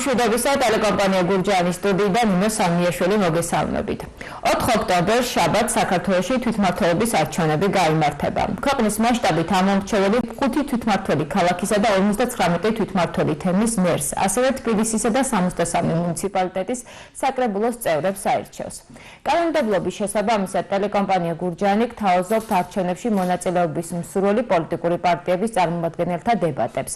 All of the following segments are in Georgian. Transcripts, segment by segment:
მშვიდობისა ტელეკომპანია გურჯაანის სტუდიიდან ნინო სამიაშვილი მოგესალმებით. 4 ოქტომბერს შაბათს საქართველოში თვითმმართველობის არჩევნები გაიმართება. ქვეყნის მასშტაბით ამომრჩეველი 5 თვითმმართველი ქალაქისა და 59 თვითმმართველი თემის მერს, ასევე თბილისისა და 63 მუნიციპალიტეტის საკრებულოს წევრებს აირჩევს. კანონმდებლობის შესაბამისად ტელეკომპანია გურჯაანი გთავაზობთ არჩევნებში მონაწილეობის მსურველი პოლიტიკური პარტიების წარმომადგენელთა დებატებს.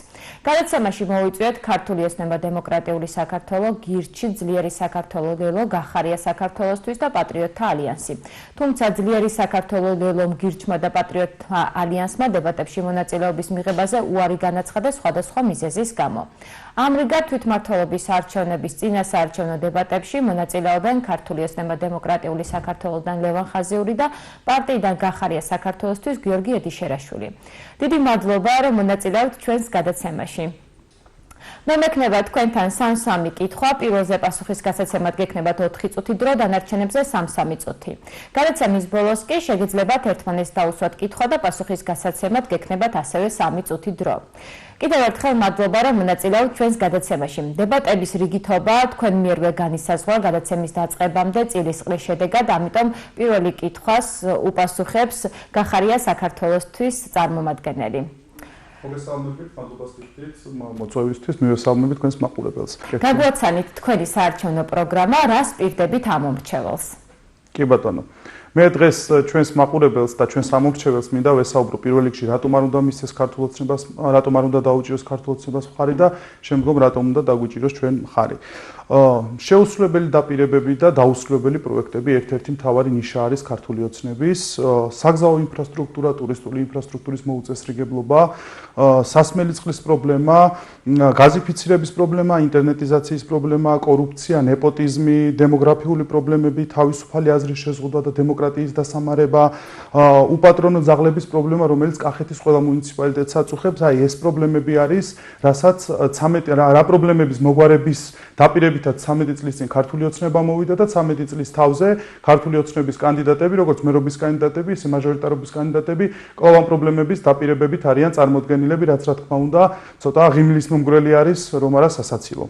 გადაცემაში მოუწვიათ ქართული ოცნება დემოკრატიული საქართველო, გირჩი, ძლიერი საქართველო ლელო, გახარია საქართველოსთვის და პატრიოტთა ალიანსი. თუმცა ძლიერი საქართველო ლელომ, გირჩმა და პატრიოტთა ალიანსმა დებატებში მონაწილეობის მიღებაზე უარი განაცხადა სხვადასხვა მიზეზის გამო. ამრიგად თვითმმართველობის არჩევნების წინასაარჩევნო დებატებში მონაწილეობენ ქართული ოცნება დემოკრატიული საქართველოდან ლევან ხაზიური და პარტიიდან გახარია საქართველოსთვის გიორგი ედიშერაშვილი. დიდი მადლობა, რომ მონაწილეობთ ჩვენს გადაცემაში. მე მექნება თქვენთან 3 კითხვა, პირველზე პასუხის გასაცემად გექნებათ 4 წუთი დრო, დანარჩენებზე 3 წუთი. გადაცემის ბოლოს კი შეგიძლიათ ერთმანეთს დაუსვათ კითხვა და პასუხის გასაცემად გექნებათ ასევე 3 წუთი დრო. კიდევ ერთხელ მადლობა, რომ მონაწილეობთ ჩვენს გადაცემაში. დებატების რიგითობა თქვენ მიერვე განისაზღვრა გადაცემის დაწყებამდე წილისყრის შედეგად, ამიტომ პირველი კითხვას უპასუხებს გახარია საქართველოსთვის წარმომადგენელი. მოგესალმებით, მადლობა სტუდიის მოწვევისთვის, მივესალმებით თქვენს მაყურებელს. გაგვაცანით თქვენი საარჩევნო პროგრამა, რას პირდებით ამომრჩეველს? კი ბატონო. მე დღეს ჩვენს მაყურებელს და ჩვენს ამომრჩეველს მინდა ვესაუბრო პირველ რიგში რატომ არ უნდა მისცეს ქართულ ოცნებას, რატომ არ უნდა დაუჭიროს ქართულ ოცნებას მხარი და შემდგომ რატომ უნდა დაგვიჭიროს ჩვენ მხარი. შეუსრულებელი დაპირებები და დაუსრულებელი პროექტები ერთ-ერთი მთავარი ნიშა არის ქართული ოცნების, საგზაო ინფრასტრუქტურა, ტურისტული ინფრასტრუქტურის მოუწესრიგებლობა, სასმელი წყლის პრობლემა, გაზიფიცირების პრობლემა, ინტერნეტიზაციის პრობლემა, კორუფცია, ნეპოტიზმი, დემოგრაფიული პრობლემები, თავისუფალი აზრის შეზღუდვა და დემოკრატიის დასამარება, უპატრონო ძაღლების პრობლემა, რომელიც კახეთის ყველა მუნიციპალიტეტს აწუხებს. აი ეს პრობლემები არის, რასაც 13 რა პრობლემების მოგვარების დაპირებითად 13 წლის წინ ქართული ოცნება მოვიდა და 13 წლის თავზე ქართული ოცნების კანდიდატები, როგორც მერობის კანდიდატები, ისე მაჟორიტარობის კანდიდატები, ყველა ამ პრობლემების დაპირებებით არიან წარმოდგენილები, რაც რა თქმა უნდა, ცოტა ღიმილის მომგვრელი არის, რომ არა სასაცილო.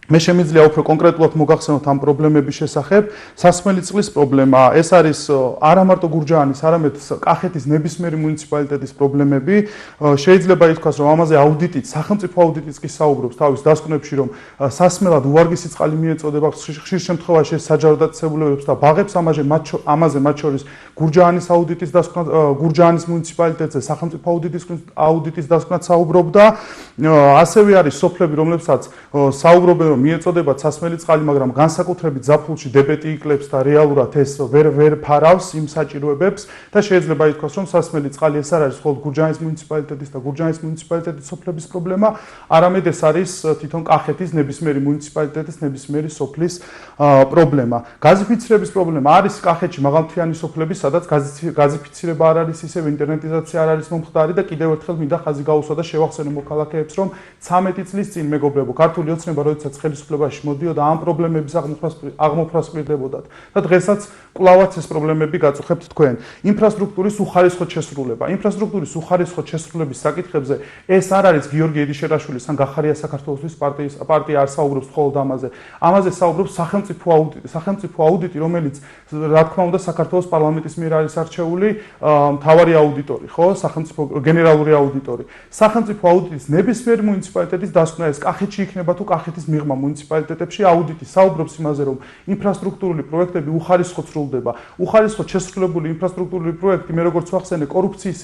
მე შემიძლია უფრო კონკრეტულად მოგახსენოთ ამ პრობლემების შესახებ. სასმელი წყლის პრობლემა, ეს არის არა მარტო გურჯაანის, არამედ კახეთის ნებისმიერი მუნიციპალიტეტის პრობლემები. შეიძლება ითქვას, რომ ამაზე აუდიტიც, სახელმწიფო აუდიტიც კი საუბრობს თავის დასკვნებში, რომ სასმელად უვარგისი წყალი მიეწოდება ხშირ შემთხვევაში საჯარო დაწესებულებებს და ბაღებს, ამაზე მათ შორის გურჯაანის აუდიტის დასკვნა, გურჯაანის მუნიციპალიტეტზე სახელმწიფო აუდიტის დასკვნაც საუბრობდა. ასევე არის სოფლები, რომლებსაც საუბრობენ მიეწოდებათ სასმელი წყალი, მაგრამ განსაკუთრებით ზაფხულში დებეტი იკლებს და რეალურად ეს ვერ ფარავს იმ საჭიროებებს და შეიძლება ითქვას, რომ სასმელი წყალი ეს არ არის მხოლოდ გურჯაანის მუნიციპალიტეტის და გურჯაანის მუნიციპალიტეტის სოფლების პრობლემა, არამედ ეს არის თვითონ კახეთის ნებისმიერი მუნიციპალიტეტის ნებისმიერი სოფლის პრობლემა. გაზიფიცირების პრობლემა არის კახეთში მაღალმთიანი სოფლები, სადაც გაზიფიცირება არ არის, ისევ ინტერნეტიზაცია არ არის მომხდარი და კიდევ ერთხელ მინდა ხაზი გაუსვა და შევახსენო მოქალაქეებს, რომ 13 წლის წინ მეგობრებო, ქართული ოცნება როდესაც ხელისუფლებაში მოდიოდა ამ პრობლემების აღმოფხვრას პირდებოდათ და დღესაც კვლავაც ეს პრობლემები გაწუხებთ თქვენ. ინფრასტრუქტურის უხარისხო შესრულება. ინფრასტრუქტურის უხარისხო შესრულების საკითხებზე ეს არ არის გიორგი ედიშერაშვილის ან გახარია საქართველოსთვის პარტია არ საუბრობს მხოლოდ ამაზე. ამაზე საუბრობს სახელმწიფო აუდიტი, რომელიც რა თქმა უნდა საქართველოს პარლამენტის მიერ არის არჩეული მთავარი აუდიტორი, ხო? სახელმწიფო გენერალური აუდიტორი. სახელმწიფო აუდიტის ნებისმიერი მუნიციპალიტეტის დასკვნა ეს კახეთში იქნება თუ კახეთის მიღმა მუნიციპალიტეტებში აუდიტი საუბრობს იმაზე, რომ ინფრასტრუქტურული პროექტები უხარისხოდ სრულდება. უხარისხოდ შესრულებული ინფრასტრუქტურული პროექტი, მე როგორც ვახსენე, კორუფციის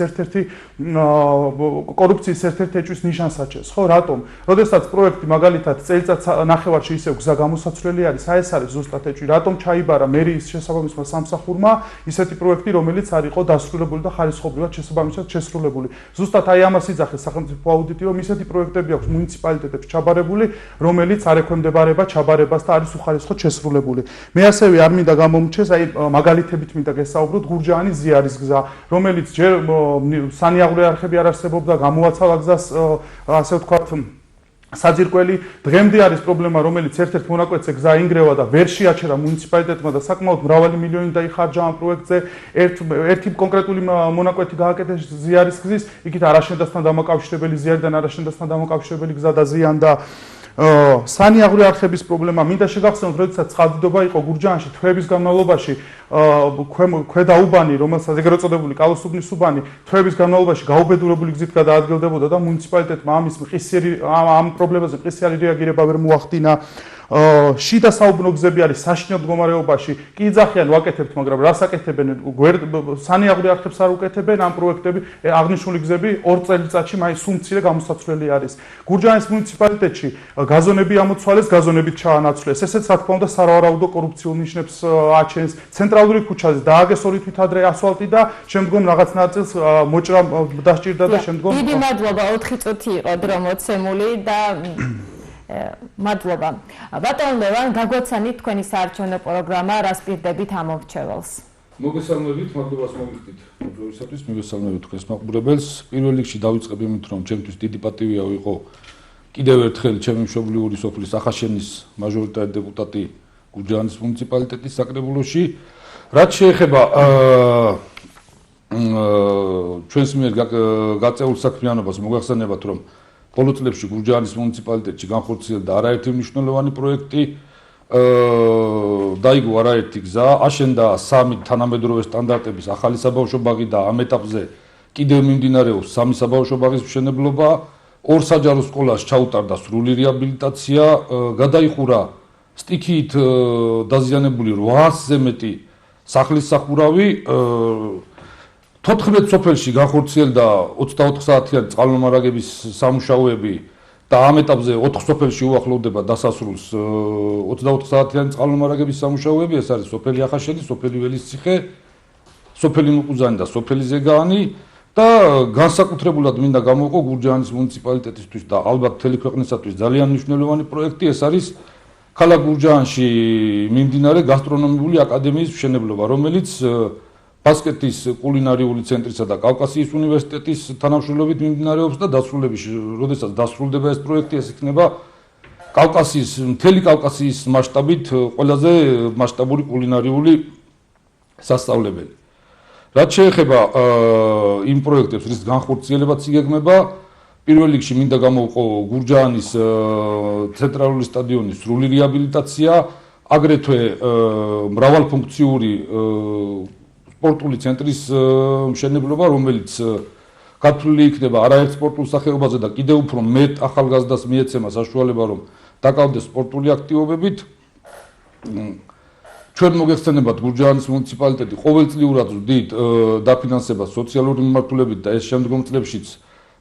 ერთ-ერთი ეჭვის ნიშანსაჩენს, ხო? რატომ? როდესაც პროექტი მაგალითად წელიწადს ნახევარში ისევ გზა გამოსაცვლელი არის, აი ეს არის ზუსტად ეჭვი. რატომ ჩაიბარა მერიის შესაბამისმა სამსახურმა ისეთი პროექტი, რომელიც არ იყო დასრულებული და ხარისხობრივად შესაბამისად შესრულებული. ზუსტად აი ამას იძახეს სახელმწიფო აუდიტი, რომ ისეთი პროექტები აქვს მუნიციპალიტეტებს ჩაბარებული, რომელიც არ ექვემდებარება ჩაბარებას და არის უხარისხოდ შესრულებული. მე ასევე არ მინდა გამომრჩეს, აი მაგალითებით მინდა გესაუბროთ გურჯაანის ზიარის გზა, რომელიც ჯერ სანიაღვრე არხები არ არსებობდა, გამოაცალა გზას, ასე ვთქვათ, საძირკველი. დღემდე არის პრობლემა, რომელიც ერთ-ერთ მონაკვეთზე გზა ინგრევა და ვერ შეაჩერა მუნიციპალიტეტმა და საკმაოდ მრავალი მილიონი დაიხარჯა ამ პროექტზე. ერთი კონკრეტული მონაკვეთი გააკეთეს ზიარის გზის, იქით არაშენდასთან დამაკავშირებელი ზიარიდან არაშენდასთან დამაკავშირებელი გზა დაზიანდა. სანიაღვრე არხების პრობლემა მინდა შეგახსენოთ, როდესაც ცხადდობა იყო გურჯაანში თვეების განმავლობაში ქვედა უბანი, რომელსაც ეგრეთ წოდებული კალოსუბნის უბანი თვეების განმავლობაში გაუბედურებული გზით გადაადგილდებოდა და მუნიციპალიტეტმა ამ პრობლემაზე მყისიერი რეაგირება ვერ მოახდინა. შიდა საუბნო გზები არის საშინელ მდგომარეობაში. კი იძახიან ვაკეთებთ, მაგრამ რას აკეთებენ? სანიაღვრე არხებს არ უკეთებენ ამ პროექტები. აღნიშნული გზები 2 წელიწადში მაინც სულ მცირე გამოსაცვლელი არის. გურჯაანის მუნიციპალიტეტში გაზონები ამოცვალეს, გაზონებით ჩაანაცვლეს. ესეც რა თქმა უნდა სავარაუდო კორუფციულ ნიშნებს აჩენს. ცენტრალური ქუჩაზე დააგეს 2 თვით ადრე ასფალტი და შემდგომ რაღაც ნაწილს მოჭრა დასჭირდა და შემდგომ დიდი მადლობა, 4 წუთი იყო დრო მოცემული და მადლობა. ბატონ ლევან, გაგვაცანით თქვენი საარჩევნო პროგრამა, რას პირდებით ამორჩეველს? მოგესალმებით, მადლობას მომიხდით პროგრამისათვის, მოგესალმებით თქვენს მაყურებელს. პირველ რიგში დავიწყებ იმით, რომ ჩემთვის დიდი პატივია ვიყო კიდევ ერთხელ ჩემი მშობლიური სოფლის ახაშენის მაჟორიტარი დეპუტატი გურჯაანის მუნიციპალიტეტის საკრებულოში. რაც შეეხება ჩვენს მიერ გაწეულ საქმიანობას, მოგახსენებათ, რომ ბოლო წლებში გურჯაანის მუნიციპალიტეტში განხორციელდა არაერთი მნიშვნელოვანი პროექტი, დაიგო არაერთი გზა, აშენდა 3 თანამედროვე სტანდარტების ახალი საბავშვო ბაღი და ამ ეტაპზე კიდევ მიმდინარეობს 3 საბავშვო ბაღის მშენებლობა, 2 საჯარო სკოლას ჩაუტარდა სრული რეაბილიტაცია, გადაიხურა სტიქიით დაზიანებული 800-ზე მეტი სახლის სახურავი, 14 სოფელში განხორციელდა 24 საათიანი წყალმომარაგების სამუშაოები და ამ ეტაპზე 4 სოფელში უახლოვდება დასასრულს 24 საათიანი წყალმომარაგების სამუშაოები. ეს არის სოფელი ახაშენი, სოფელი ველისციხე, სოფელი ნუყუზანი და სოფელი ზეგაანი და განსაკუთრებულად მინდა გამოვყო გურჯაანის მუნიციპალიტეტისთვის და ალბათ მთელი ქვეყნისათვის ძალიან მნიშვნელოვანი პროექტი. ეს არის ქალაქ გურჯაანში მიმდინარე გასტრონომიული აკადემიის მშენებლობა, რომელიც ბასკეთის კულინარიული ცენტრისა და კავკასიის უნივერსიტეტის თანამშრომლობით მიმდინარეობს და როდესაც დასრულდება ეს პროექტი, ეს იქნება მთელი კავკასიის მასშტაბით ყველაზე მასშტაბური კულინარიული სასწავლებელი. რაც შეეხება იმ პროექტებს, რის განხორციელებაც იგეგმება, პირველ რიგში მინდა გამოვყო გურჯაანის ცენტრალური სტადიონის სრული რეაბილიტაცია, აგრეთვე მრავალფუნქციური სპორტული ცენტრის მშენებლობა, რომელიც გათვლილი იქნება არაერთ სპორტულ სახეობაზე და კიდევ უფრო მეტ ახალგაზრდას მიეცემა საშუალება, რომ დაკავდეს სპორტული აქტივობებით. ჩვენ მოგეხსენებათ, გურჯაანის მუნიციპალიტეტი ყოველწლიურად ვდით დაფინანსებას სოციალური მიმართულებით და ეს შემდგომ წლებშიც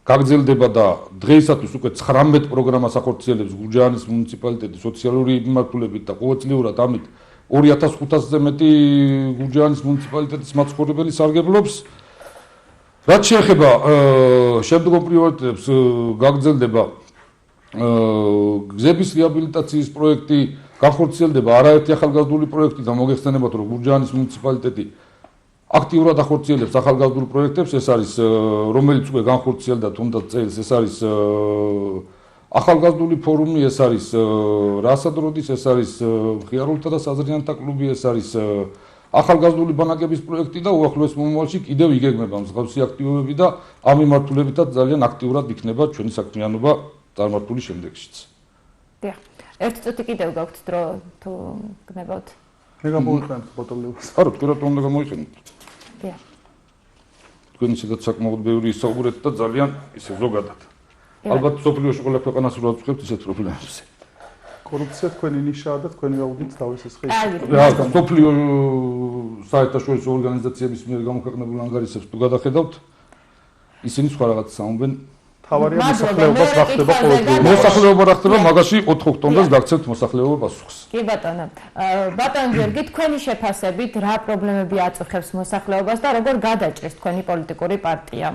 გაგრძელდება და დღეისათვის უკვე 19 პროგრამას ახორციელებს გურჯაანის მუნიციპალიტეტი სოციალური მიმართულებით და ყოველწლიურად ამით 2500-ზე მეტი გურჯაანის მუნიციპალიტეტის მაცხოვრებელი სარგებლობს. რაც შეეხება შემდგომ პრიორიტეტებს, გაგრძელდება გზების რეაბილიტაციის პროექტი, განხორციელდება არაერთი ახალგაზრდული პროექტი და მოგეხსენებათ, რომ გურჯაანის მუნიციპალიტეტი აქტიურად ახორციელებს ახალგაზრდულ პროექტებს, ეს არის რომელიც უკვე განხორციელდა თუნდაც წელს, ეს არის ახალგაზრდული ფორუმი, ეს არის რასადროდის, ეს არის ღიარულთა და საზრიანთა კლუბი, ეს არის ახალგაზრდული ბანაკების პროექტი და უახლოეს მომავალში კიდევ იგეგმება მსგავსი აქტივობები და ამ მიმართულებითაც ძალიან აქტიურად იქნება ჩვენი საქმიანობა წარმართული შემდეგშიც. დიახ. 1 წუთი კიდევ გაქვთ დრო თუ გნებავთ? მე გამოვიყენებ ფოტოლებას. არა, თქვენ რატომ უნდა გამოიყენოთ? დიახ. თქვენ ისედაც საკმაოდ ბევრი ისაუბრეთ და ძალიან ისე ზოგადად. ალბათ სოფლიოში ყველა ქვეყანას უნდა ვწუხებთ ისეთ პრობლემებს. კორუფცია თქვენი ნიშაა და თქვენი აუდიტს თავისეს ხის. სოფლიო საერთაშორისო ორგანიზაციების მიერ გამოქვეყნებულ ანგარიშებს თუ გადახედავთ, ისინი სხვა რაღაც საუბრენ. თავარია მოსახლეობას რა ხდება ყოველდღიურად. მოსახლეობა რა ხდება, მაგაში 4 ოქტომბერს გაგცემთ მოსახლეობა პასუხს. კი ბატონო. ბატონ გიორგი, თქვენი შეფასებით რა პრობლემები აწუხებს მოსახლეობას და როგორ გადაჭრეს თქვენი პოლიტიკური პარტია?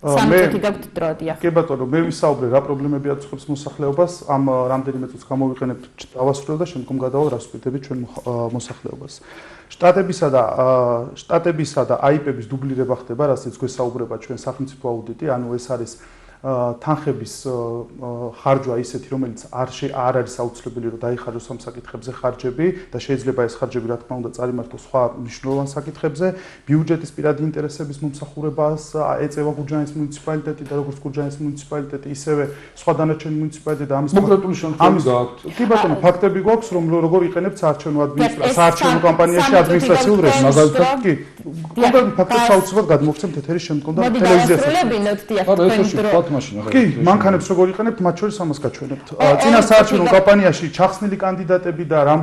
3 წუთი გაქვთ დრო, დიახ. კი ბატონო, მე ვისაუბრე რა პრობლემები აწუხებს მოსახლეობას, ამ რამდენიმე წუთს გამოვიყენებთ დავასრულებ და შემდგომ გადავალ რას ვფიქრობთ ჩვენ მოსახლეობას. შტატებისა და აიპების დუბლირება ხდება, რასაც გვესაუბრება ჩვენ სახელმწიფო აუდიტი, ანუ ეს არის თანხების ხარჯვა ისეთი, რომელიც არ არის აუცილებელი, რომ დაიხარჯოს ამ საკითხებზე ხარჯები და შეიძლება ეს ხარჯები რა თქმა უნდა წარიმართოს სხვა მნიშვნელოვან საკითხებზე. ბიუჯეტის პირადი ინტერესების მომსახურებას ეწევა გურჯაანის მუნიციპალიტეტი და როგორც გურჯაანის მუნიციპალიტეტი, ისევე სხვა დანარჩენი მუნიციპალიტეტი და ამის კონკრეტული შემთხვევები გააქვთ. კი ბატონო, ფაქტები გვაქვს, რომ როგორ იყენებთ საარჩევნო კამპანიაში ადმინისტრაციულ რესურსს. მაგალითად, კი. კონკრეტული ფაქტებს აუცილებლად გადმოგცემთ ეთერის შემდგომ და ტელევიზიაში. კი, მანქანებს როგორ იყენებთ, მათ შორის ამას გაჩვენებთ. წინა საარჩევნო კამპანიაში ჩახსნილი კანდიდატები და რა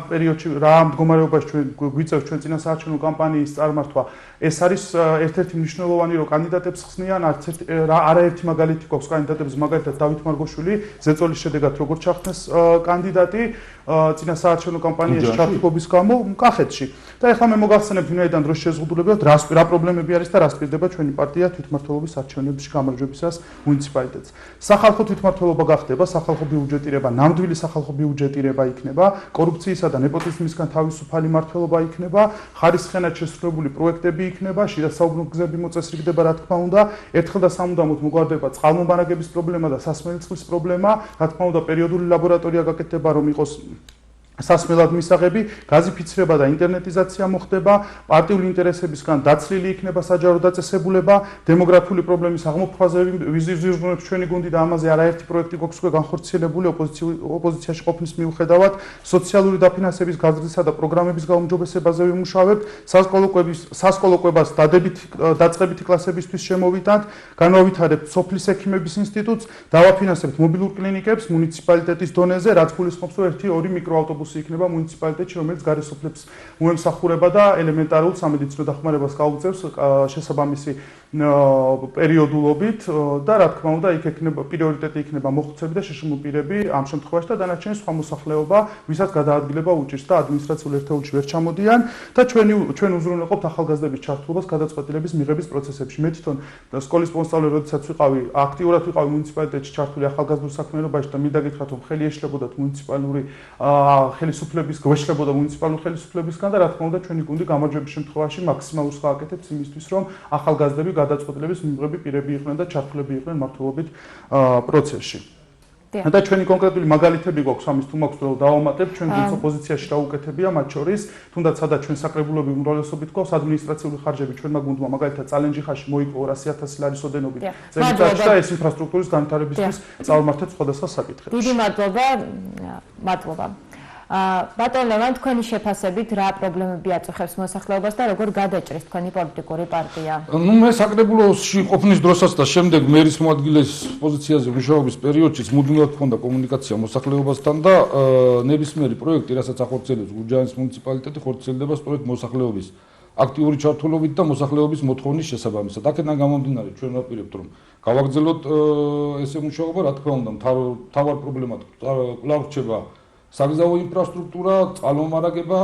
პერიოდში, რა მდგომარეობაში ჩვენ გვიწევს ჩვენ წინა საარჩევნო კამპანიის წარმართვა, ეს არის ერთ-ერთი მნიშვნელოვანი, რომ კანდიდატებს ხსნიან, არაერთი მაგალითი გვაქვს კანდიდატების, მაგალითად დავით მარგოშვილი, ზეწოლის შედეგად როგორ ჩახსნეს კანდიდატი წინა საარჩევნო კამპანიაში ჩართულობის გამო კახეთში. და ეხლა მე მოგახსენებთ ვინაიდან დროს შეზღუდულებად რა პრობლემები არის და რა სპირდება ჩვენი პარტია თვითმმართველობის არჩევნებში გამარჯვებისას მუნიციპალიტეტს. სახალხო თვითმმართველობა გახდება, სახალხო ბიუჯეტირება, ნამდვილი სახალხო ბიუჯეტირება იქნება, კორუფციისა და ნეპოტიზმისგან თავისუფალი მმართველობა იქნება, ხარისხენად შესრულებული პროექტები იქნება, შიდა საუბრობ გზები მოწესრიგდება, რა თქმა უნდა, ერთხელ და სამუდამოდ მოგვარდება წყალმომარაგების პრობლემა და სასმელი წყლის პრობლემა, რა თქმა უნდა, პერიოდული ლაბორატორია გაკეთდება, რომ იყოს სასმელად მისაღები, გაზიფიცირება და ინტერნეტიზაცია მოხდება, პარტიული ინტერესებისგან დაცლილი იქნება საჯარო დაწესებულება, დემოგრაფიული პრობლემის აღმოფხაზები ვიზირუნებს ჩვენი გუნდი და ამაზე არაერთი პროექტი გვაქვს უკვე განხორციელებული ოპოზიციაში ყოფნის მიუხედავად, სოციალური დაფინანსების გაზრდისა და პროგრამების გაუმჯობესებაზე ვიმუშავებთ, სასკოლო კვებას დაწყებითი კლასებისთვის შემოვიტანთ, განავითარებთ სოფლის ექიმების ინსტიტუტს, დავაფინანსებთ მობილურ კლინიკებს მუნიციპალიტეტის დონეზე, რაც გულისხმობს, რომ 1-2 მიკროავტობუსი იქნება მუნიციპალიტეტში, რომელიც გარესოფლებს უემსახურება და ელემენტარულ სამედიცინო დახმარებას გაუწევს შესაბამისი პერიოდულობით და რა თქმა უნდა იქ ექნება პრიორიტეტი იქნება მოხუცები და შეშმო პირები ამ შემთხვევაში და დანარჩენი სხვა მოსახლეობა, ვისაც გადაადგილება უჭირს და ადმინისტრაციულ ერთეულში ვერ ჩამოდიან და ჩვენ უზრუნველყოფთ ახალგაზრდების ჩართულობას გადაწყვეტილების მიღების პროცესებში. მე თვითონ სკოლის მოსწავლე როდესაც ვიყავი, აქტიურად ვიყავი მუნიციპალიტეტში ჩართული ახალგაზრდულ საქმიანობაში და მინდა გითხრათ, რომ ხელი ეშლებოდათ მუნიციპალური ხელისუფლების გვეშლებოდა მუნიციპალური ხელისუფლებისგან და რა თქმა უნდა ჩვენი გუნდი გამარჯვების შემთხვევაში მაქსიმალურს გააკეთებს იმისთვის, რომ ახალგაზრდები გადაწყვეტილების მიღები პირები იყვნენ და ჩართულები იყვნენ მმართველობით პროცესში. და ჩვენი კონკრეტული მაგალითები გვაქვს ამის თუ მაქვს რომ დავამატებ ჩვენ გუნდს ოპოზიციაში დაუკეთებია მათ შორის თუნდაც სადაც ჩვენ საკრებულოები უმრავლესობით გვაქვს ადმინისტრაციული ხარჯები ჩვენმა გუნდმა მაგალითად წალენჯიხაში მოიგო 200,000 ლარის ოდენობით წელიწადში და ეს ინფრასტრუქტურის განვითარებისთვის წავმართეთ სხვადასხვა საკითხებში. დიდი მადლობა. ბატონ ლევან, თქვენი შეფასებით რა პრობლემები აწუხებს მოსახლეობას და როგორ გადაჭრის თქვენი პოლიტიკური პარტია? მე საკრებულოში ყოფნის დროსაც და შემდეგ მერის მოადგილეს პოზიციაზე მუშაობის პერიოდშიც მუდმივად ჰქონდა კომუნიკაცია მოსახლეობასთან და ნებისმიერი პროექტი, რასაც ახორციელებს გურჯაანის მუნიციპალიტეტი, ხორციელდება სწორედ მოსახლეობის აქტიური ჩართულობით და მოსახლეობის მოთხოვნის შესაბამისად. აქედან გამომდინარე ჩვენ ვაპირებთ რომ გავაგრძელოთ ესე მუშაობა, რა თქმა უნდა, მთავარ პრობლემად კვლავ რჩება საგზაო ინფრასტრუქტურა, წყალმომარაგება,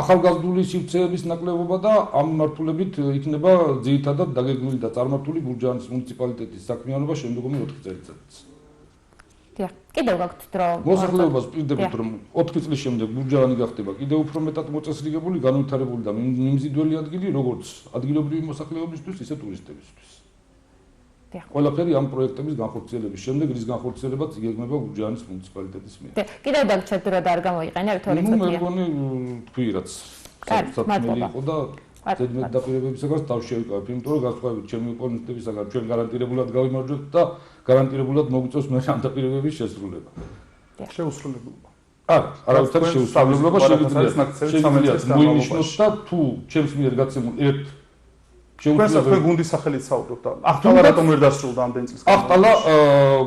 ახალგაზრდული სივრცეების ნაკლებობა და ამ მიმართულებით იქნება ძირითადად დაგეგმილი და წარმართული გურჯაანის მუნიციპალიტეტის საქმიანობა შემდგომი 4 წელიწადს. დიახ, კიდევ გაქვთ დრო. მოსახლეობას ვპირდებით რომ 4 წლის შემდეგ გურჯაანი გახდება კიდევ უფრო მეტად მოწესრიგებული, განვითარებული და მიმზიდველი ადგილი, როგორც ადგილობრივი მოსახლეობისთვის, ისე ტურისტებისთვის. ყველაფერი ამ პროექტების განხორციელების შემდეგ, რის განხორციელებაც იგეგმება გურჯაანის მუნიციპალიტეტის მიერ. კიდევ დაგვრჩათ დრო და არ გამოიყენებთ 2 წუთია. მე მგონი თქვი რაც საფრთხილი იყო და ზედმეტ დაპირებებისაგან თავში შევიკავებ, იმიტომ რომ განსხვავებით ჩემი ოპონენტებისაგან ჩვენ გარანტირებულად გავიმარჯვებთ და გარანტირებულად მოგვიწევს მე ამ დაპირებების შესრულება. შეუსრულებლობა. არავითარ შეუსრულებლობა შეგვიძლია მოინიშნოს და თუ ჩემს მიერ გაცემულ ერთ ჩვენ გუნდის სახელით საუბრობთ. ახტალა რატომ ვერ დასრულდა ამდენი წლის? ახტალა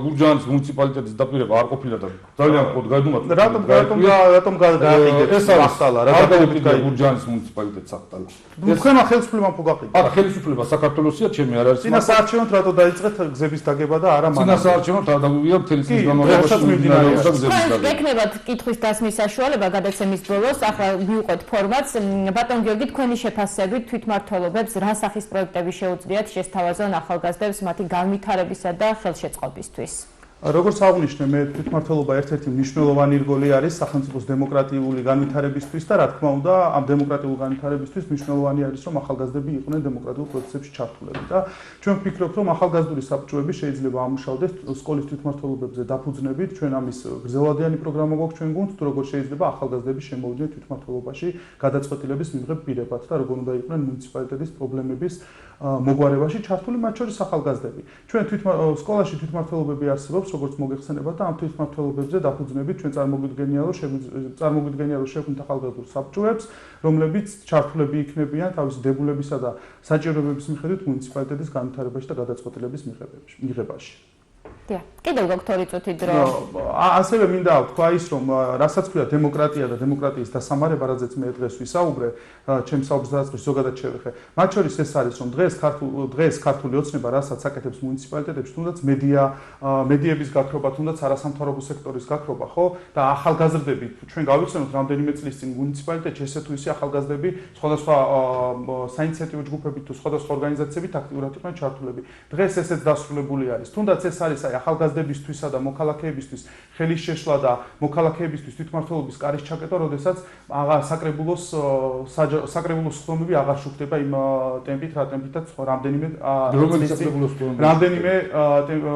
გურჯაანის მუნიციპალიტეტის დაპირება არ ყოფილა და ძალიან მხოლოდ გაიდუმათ. რატომ გააყიდეთ ეს ახტალა? რა გაიყიდა გურჯაანის მუნიციპალიტეტს ახტალა? თქვენმა ხელისუფლებამ ხო გაყიდეთ? არა, ხელისუფლება საქართველოსია, ჩემი არ არის. წინა საარჩევნოდ რატო დაიწყეთ გზების დაგება და არა მანამდე? წინა საარჩევნოდ არ დაგვიგია მთელი წლის განმავლობაში მიმდინარეობდა გზების დაგება. გეკნებათ კითხვის დასმის საშუალება გადაცემის ბოლოს, ახლა მივუყვეთ ფორმატს. ბატონ გიორგი, თქვენი შეფასებით თვითმმართველობებს რა სახის პროექტები შეუძლიათ შესთავაზონ ახალგაზრდებს მათი განვითარებისა და ხელშეწყობისთვის? როგორც აღნიშნე, მე თვითმმართველობა ერთ-ერთი მნიშვნელოვანი რგოლი არის სახელმწიფოს დემოკრატიული განვითარებისთვის და რა თქმა უნდა, ამ დემოკრატიული განვითარებისთვის მნიშვნელოვანი არის, რომ ახალგაზრდები იყვნენ დემოკრატიულ პროცესებში ჩართულები და ჩვენ ვფიქრობთ, რომ ახალგაზრდული საბჭოები შეიძლება ამუშავდეს სკოლის თვითმმართველობებზე დაფუძნებით, ჩვენ ამის გრძელვადიანი პროგრამა გვაქვს ჩვენ გუნდს, თუ როგორ შეიძლება ახალგაზრდები შემოვიდნენ თვითმმართველობაში გადაწყვეტილების მიღებ პირებად და როგორ უნდა იყვნენ მუნიციპალიტეტის პრობლემების მოგვარებაში ჩართული, მათ შორის ახალგაზრდები. ჩვენ სკოლაში თვითმმართველობები არსებობს, როგორც მოგეხსენებათ და ამ თვითმმართველობებზე დაფუძნებით ჩვენ წარმოგვიდგენია, რომ შევქმნით ახალგაზრდულ საბჭოებს, რომლებიც ჩართულები იქნებიან თავისი დებულებისა და საჭიროებების მიხედვით მუნიციპალიტეტის განვითარებაში და გადაწყვეტილების მიღებაში. დიახ, კიდევ გაქვთ 2 წუთი დრო. ასევე მინდა ვთქვა ის, რომ რასაც ქვია დემოკრატია და დემოკრატიის დასამარება, რაზეც მე დღეს ვისაუბრე, ჩემს საუბრის დასაწყისში ზოგადად შევეხე. მათ შორის ეს არის, რომ დღეს ქართული ოცნება, რასაც აკეთებს მუნიციპალიტეტებში, თუნდაც მედიების გაქრობა, თუნდაც არასამთავრობო სექტორის გაქრობა, ხო? და ახალგაზრდები, ჩვენ გავიხსენოთ რამდენიმე წლის წინ მუნიციპალიტეტში ესე თუ ისე ახალგაზრდები სხვადასხვა საინიციატივო ჯგუფებით თუ სხვადასხვა ორგანიზაციებით აქტიურად იყვნენ ჩართულები. დღეს ესეც დასრულებული არის. თუნდაც ეს არის ახალგაზრდებისთვისა და მოქალაქეებისთვის ხელის შეშლა და მოქალაქეებისთვის თვითმმართველობის კარის ჩაკეტვა, როდესაც საკრებულოს ხდომები აღარ შუქდება იმ ტემპით, რა ტემპითაც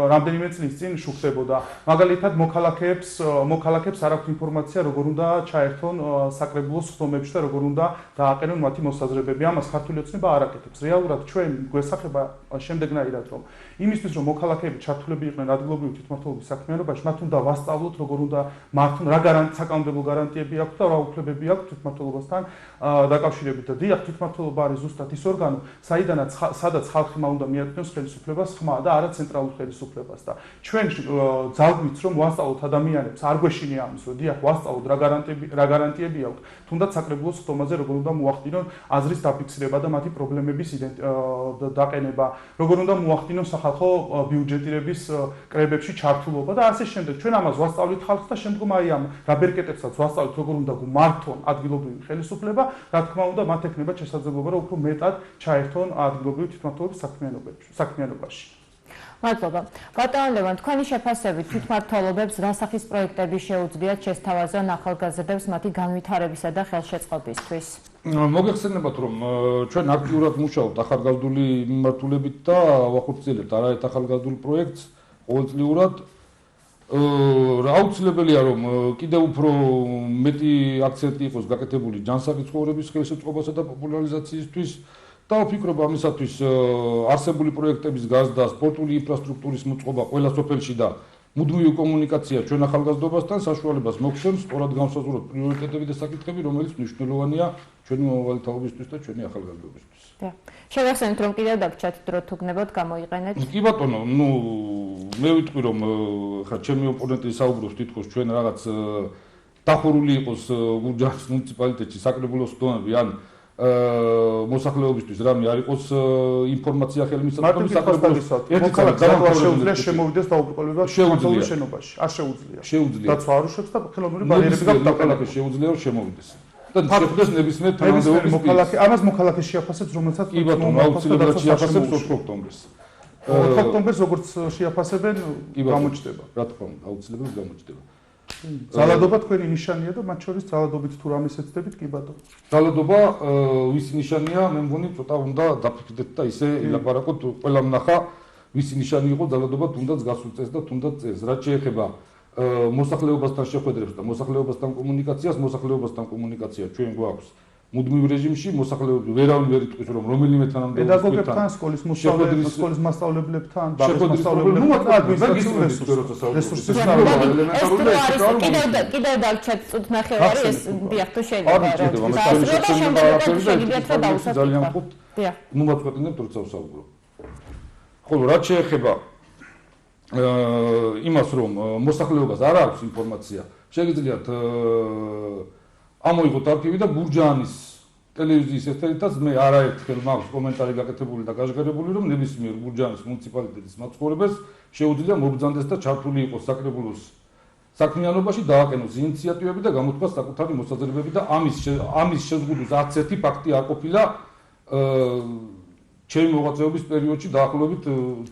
რამდენიმე წლის წინ შუქდებოდა. მაგალითად, მოქალაქეებს არ აქვს ინფორმაცია, როგორ უნდა ჩაერთონ საკრებულოს ხდომებში და როგორ უნდა დააყენონ მათი მოსაზრებები. ამას ქართული ოცნება არ აკეთებს. რეალურად ჩვენ გვესახება შემდეგნაირად, რომ იმისთვის, რომ მოქალაქეები ჩართულები იყვნენ ადგილობრივი თვითმმართველობის საქმიანობაში, მათ უნდა ვასწავლოთ, როგორ უნდა მართონ, რა საკანონმდებლო გარანტიები აქვთ და რა უფლებები აქვთ თვითმმართველობასთან დაკავშირებით. და დიახ, თვითმმართველობა არის ზუსტად ის ორგანო, სადაც ხალხი უნდა მიაწვდოს ხელისუფლებას ხმა და არა ცენტრალურ ხელისუფლებას. და ჩვენ ძალგვით რომ ვასწავლოთ ადამიანებს, არ გვეშინია ამის, რომ დიახ, ვასწავლოთ რა გარანტიები აქვთ, თუნდაც საკრებულოს ხდომაზე როგორ უნდა მოახდინონ აზრის დაფიქსირება და მათი პრობლემების დაყენება, როგორ უნდა მოახდინონ სახალხო ბიუჯეტირების კრებებში ჩართულობა და ასე შემდეგ. ჩვენ ამას ვასწავლით ხალხს და შემდგომ აი ამ რაბერკეტებსაც ვასწავლით, როგორ უნდა გმართონ ადგილობრივი ხელისუფლება, რა თქმა უნდა, მათ ექნება შესაძლებლობა, რომ უფრო მეტად ჩაერთონ ადგილობრივი თვითმმართველობის საქმიანობაში. მადლობა. ბატონო ლევან, თქვენი შეფასებით თვითმმართველობებს რა სახის პროექტები შეუძლიათ შესთავაზონ ახალგაზრდებს მათი განვითარებისა და ხელშეწყობისთვის? მოგეხსენებათ, რომ ჩვენ აქტიურად მუშაობთ ახალგაზრდული მიმართულებით და ვახორციელებთ არაერთ ახალგაზრდულ პროექტს ყოველწლიურად. აუცილებელია, რომ კიდევ უფრო მეტი აქცენტი იყოს გაკეთებული ჯანსაღი ცხოვრების ხელშეწყობასა და პოპულარიზაციისთვის. და ვფიქრობ ამისათვის არსებული პროექტების გაზრდა, სპორტული ინფრასტრუქტურის მოწყობა ყველა სოფელში და მუდმივი კომუნიკაცია ჩვენ ახალგაზრდობასთან საშუალებას მოგცემს სწორად განსაზღვროთ პრიორიტეტები და საკითხები, რომელიც მნიშვნელოვანია ჩვენი მომავალი თაობისთვის და ჩვენი ახალგაზრდობისთვის. შევახსენეთ, რომ კიდევ დაგჭათ დრო თუ გნებოთ გამოიყენეთ. კი ბატონო, მე ვიტყვი, რომ ხა ჩემი ოპონენტი საუბრობს თითქოს ჩვენ რაღაც დახურული იყოს გურჯაანის მუნიციპალიტეტში საკრებულოს ხდომები ან მოსახლეობისთვის რამე არ იყოს ინფორმაცია ხელმისაწვდომი საკრებულოს შეუძლია შემოვიდეს დაუბრკოლება საქართველოს შენობაში. არ შეუძლია. დაცვა არ უშვებს და ხელოვნური ბარიერები გაქვს დაყენებული. შეუძლია რომ შემოვიდეს. და შეხვდეს ნებისმიერ თანამდებობის მოქალაქე, ამას მოქალაქე შეაფასებს, რომელსაც კი ბატონო, აუცილებლად შეაფასებს 4 ოქტომბერს. 4 ოქტომბერს როგორც შეაფასებენ, გამოჩნდება. რა თქმა უნდა, აუცილებლად გამოჩნდება. ძალადობა თქვენი ნიშანია და მათ შორის ძალადობით თუ რამეს ეცდებით, კი ბატონო. ძალადობა ვისი ნიშანია, მე მგონი ცოტა უნდა დაფიქრდეთ და ისე ელაპარაკოთ, ყველამ ნახა ვისი ნიშანი იყო ძალადობა, თუნდაც გასულ წელს და თუნდაც წელს. რაც შეეხება მოსახლეობასთან შეხვედრებს და მოსახლეობასთან კომუნიკაცია ჩვენ გვაქვს მუდმივ რეჟიმში, მოსახლეობა ვერავინ ვერ იტყვის, რომ რომელიმე თანამდებობისთან პედაგოგებთან, სკოლის მასწავლებლებთან, ბაღის მასწავლებლებთან, რესურსის კიდევ დაგჭათ წუთ ნახევარი ეს დიახ თუ შეიძლება ძალიან ხუთ მომაწყვეტინებთ როცა ვსაუბრობ. ხოლო რაც შეეხება იმას, რომ მოსახლეობას არ აქვს ინფორმაცია, შეგიძლიათ ამოიღოთ არქივი და გურჯაანის ტელევიზიის ეთერითაც მე არაერთხელ მაქვს კომენტარი გაკეთებული და გაჟღერებული, რომ ნებისმიერ გურჯაანის მუნიციპალიტეტის მაცხოვრებელს შეუძლია მობრძანდეს და ჩართული იყოს საკრებულოს საქმიანობაში, დააყენოს ინიციატივები და გამოთქვას საკუთარი მოსაზრებები და ამის შეზღუდვის 11 ფაქტი არ ყოფილა ჩემი მოღვაწეობის პერიოდში დაახლოებით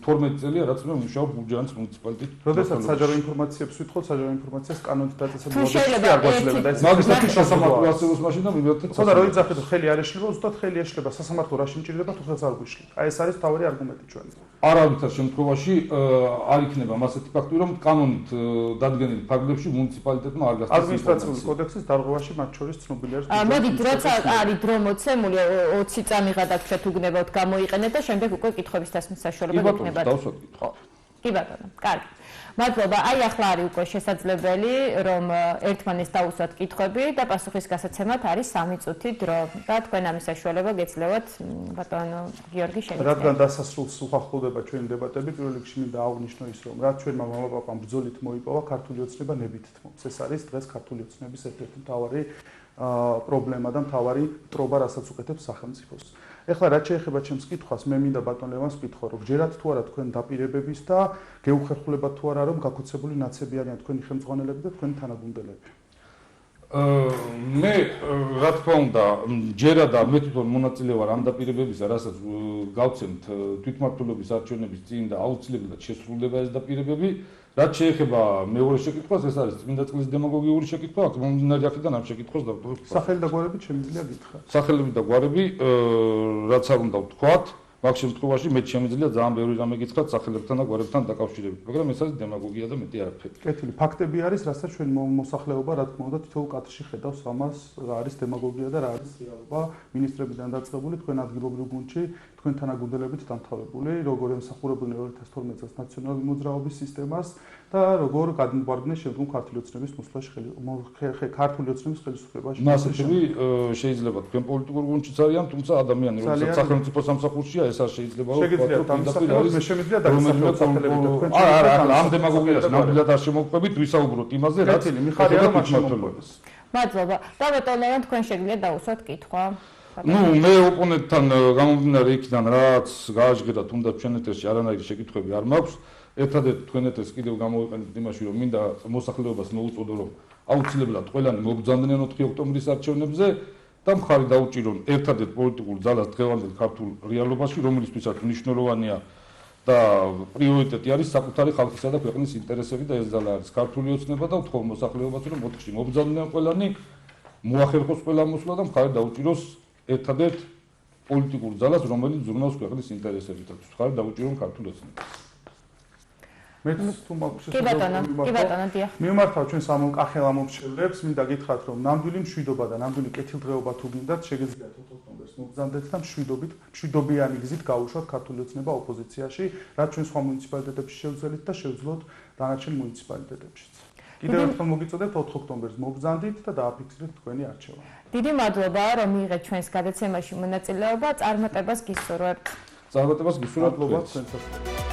12 წელია რაც მე ვმუშაობ გურჯაანის მუნიციპალიტეტში. როდესაც საჯარო ინფორმაციებს ვითხოვთ, საჯარო ინფორმაციას კანონით დაწესებულ თუ შეიძლება არ გვაძლევდა და ეს მაგისტრატის სასამართლო არსებობს მაშინ და მივედეთ. ხოდა რო იძახეთ რომ ხელი არ ეშლება, ზუსტად ხელი ეშლება, სასამართლო რა შემჭირდება თუ ხელს არ გვიშლით. აი ეს არის თავი არგუმენტი ჩვენ. არავითარ შემთხვევაში არ იქნება მასეთი ფაქტი, რომ კანონით დადგენილი ფაქტებში მუნიციპალიტეტმა არ გასცეს ადმინისტრაციული კოდექსის დარღვევაში მათ შორის ცნობილი არის. მოდით, როცა არის დრო მოცემული 20 წამი გადაგჭრეთ უგნებავთ გამოიყენეთ და შემდეგ უკვე კითხვების დასმის საშუალება იქნება. კი ბატონო, კარგი. მადლობა. აი ახლა არის უკვე შესაძლებელი, რომ ერთმანეს დაუსვათ კითხვები და პასუხის გასაცემად არის 3 წუთი დრო. და თქვენ ამის საშუალება გეძლევათ ბატონო გიორგი შენიძე. რადგან დასასრულს უხახლოვდება ჩვენი დებატები, პირველ რიგში მინდა აღვნიშნო ის, რომ რაც ჩვენმა მამაპაპამ ბრძოლით მოიპოვა, ქართული ოცნება ნებით თმობს. ეს არის დღეს ქართული ოცნების ერთ-ერთი მთავარი პრობლემა და მთავარი ტრობა, რასაც უკეთებს სახელმწიფოს. ეხლა რაც შეეხება ჩემს კითხვას, მე მინდა ბატონ ლევანს ვკითხო, რომ გჯერათ თუ არა თქვენ დაპირებების და გეუხერხულებათ თუ არა, რომ გაქოცებული ნაცები არიან თქვენი ხელმძღვანელები და თქვენი თანაგუნდელები. მე რა თქმა უნდა, ჯერა და მე თვითონ მონაწილე ვარ ამ დაპირებებისა, რასაც გავცემთ თვითმმართველობის არჩევნების წინ და აუცილებლად შესრულდება ეს დაპირებები. რაც შეეხება მეორე შეკითხვას, ეს არის წმინდა წყლის დემაგოგიური შეკითხვა, აქ მომდინარე აქედან ამ შეკითხვას დავტოვებ. სახელი და გვარებით შემიძლია გითხრათ. სახელები და გვარები, რაც არ უნდა ვთქვათ, მაგ შემთხვევაში მე შემიძლია ძალიან ბევრი რამე გითხრათ სახელებთან და გვარებთან დაკავშირებით, მაგრამ ეს არის დემაგოგია და მეტი არაფერი. კეთილი, ფაქტები არის, რასაც ჩვენ მოსახლეობა რა თქმა უნდა თითოეულ კადრში ხედავს ამას, რა არის დემაგოგია და რა არის რეალობა. მინისტრებიდან დაწყებული, თქვენ ადგილობრივ გუნდში, თქვენ თანაგუნდელებით დამთავრებული, როგორ ემსახურებოდნენ 2012 წელს ნაციონალური მოძრაობის სისტემას და როგორ გადმოგვარდნენ შემდგომ ქართული ოცნების მოსვლაში ქართული ოცნების ხელისუფლებაში. მასები შეიძლება თქვენ პოლიტიკურ გუნდშიც არიან, თუმცა ადამიანი რომელსაც სახელმწიფო სამსახურშია, ეს არ შეიძლება რომ მე შემიძლია დაგესახელოთ სახელები და თქვენ არა, ამ დემაგოგიას ნამდვილად არ შემოვყვებით, ვისაუბროთ იმაზე, რაც მიხარია რომ არ შემოვყვებით. მადლობა. და ბატონ ლევან, თქვენ შეგვიძლია დაუსვათ კითხვა. მე ოპონენტთან გამომდინარე იქიდან რაც გააჟღერა, თუნდაც ჩვენ ეთერში არანაირი შეკითხვები არ მაქვს. ერთადერთი თქვენ ეთერს კიდევ გამოვიყენეთ იმაში, რომ მინდა მოსახლეობას მოუწოდო, რომ აუცილებლად ყველანი მობრძანდნენ 4 ოქტომბრის არჩევნებზე და მხარი დაუჭირონ ერთადერთ პოლიტიკურ ძალას დღევანდელ ქართულ რეალობაში, რომელისთვისაც მნიშვნელოვანია და პრიორიტეტი არის საკუთარი ხალხისა და ქვეყნის ინტერესები და ეს ძალა არის ქართული ოცნება და ვთხოვ მოსახლეობას, რომ 4-ში მობრძანდნენ ყველანი, მოახერხოს ყველა მოსვლა და მხარი დაუჭიროს ერთადერთ პოლიტიკურ ძალას, რომელიც ზრუნავს ქვეყნის ინტერესებითაც. მხარი დაუჭირონ ქართულ ოცნებას. მე თუ მაქვს კი ბატონო, დიახ. მიმართავ ჩვენ კახელ ამომრჩევლებს, მინდა გითხრათ, რომ ნამდვილი მშვიდობა და ნამდვილი კეთილდღეობა თუ გინდათ, შეგიძლიათ 4 ოქტომბერს მობრძანდეთ და მშვიდობიანი გზით გაუშვათ ქართული ოცნება ოპოზიციაში, რაც ჩვენ სხვა მუნიციპალიტეტებში შევძელით და შევძლოთ დანარჩენ მუნიციპალიტეტებშიც. კიდევ ერთხელ მოგიწოდებთ 4 ოქტომბერს მობრძანდით და დააფიქსირეთ თქვენი არჩევანი. დიდი მადლობა, რომ მიიღეთ ჩვენს გადაცემაში მონაწილეობა, წარმატებას გისურვებთ. წარმატებას გისურვებთ. მადლობა თქვენსაც.